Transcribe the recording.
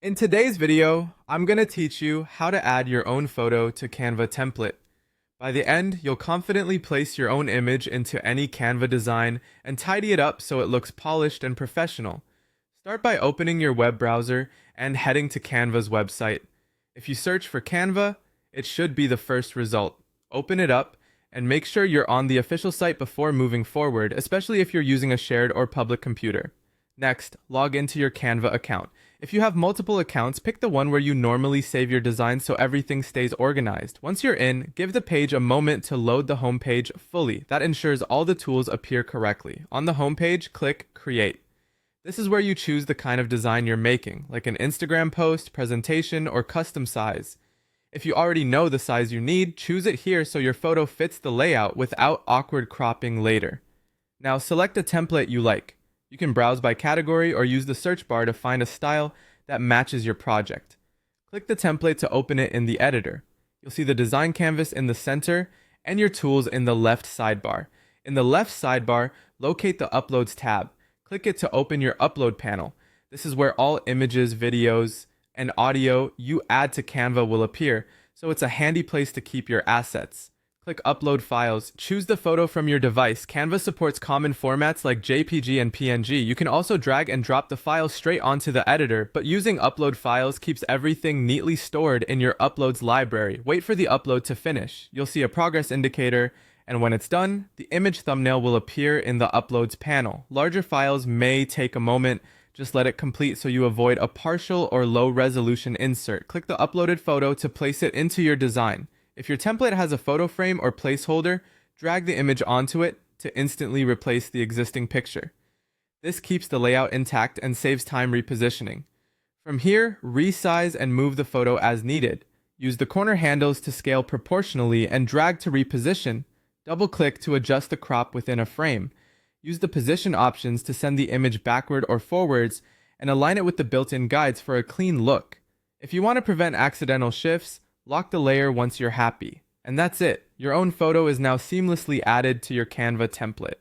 In today's video, I'm going to teach you how to add your own photo to Canva template. By the end, you'll confidently place your own image into any Canva design and tidy it up so it looks polished and professional. Start by opening your web browser and heading to Canva's website. If you search for Canva, it should be the first result. Open it up and make sure you're on the official site before moving forward, especially if you're using a shared or public computer. Next, log into your Canva account. If you have multiple accounts, pick the one where you normally save your designs so everything stays organized. Once you're in, give the page a moment to load the home page fully. That ensures all the tools appear correctly. On the home page, click Create. This is where you choose the kind of design you're making, like an Instagram post, presentation, or custom size. If you already know the size you need, choose it here so your photo fits the layout without awkward cropping later. Now select a template you like. You can browse by category or use the search bar to find a style that matches your project. Click the template to open it in the editor. You'll see the design canvas in the center and your tools in the left sidebar. In the left sidebar, locate the Uploads tab. Click it to open your Upload panel. This is where all images, videos, and audio you add to Canva will appear, so it's a handy place to keep your assets. Click Upload Files. Choose the photo from your device. Canva supports common formats like JPG and PNG. You can also drag and drop the file straight onto the editor, but using Upload Files keeps everything neatly stored in your Uploads library. Wait for the upload to finish. You'll see a progress indicator, and when it's done, the image thumbnail will appear in the Uploads panel. Larger files may take a moment. Just let it complete so you avoid a partial or low resolution insert. Click the uploaded photo to place it into your design. If your template has a photo frame or placeholder, drag the image onto it to instantly replace the existing picture. This keeps the layout intact and saves time repositioning. From here, resize and move the photo as needed. Use the corner handles to scale proportionally and drag to reposition. Double-click to adjust the crop within a frame. Use the position options to send the image backward or forwards and align it with the built-in guides for a clean look. If you want to prevent accidental shifts, lock the layer once you're happy. And that's it. Your own photo is now seamlessly added to your Canva template.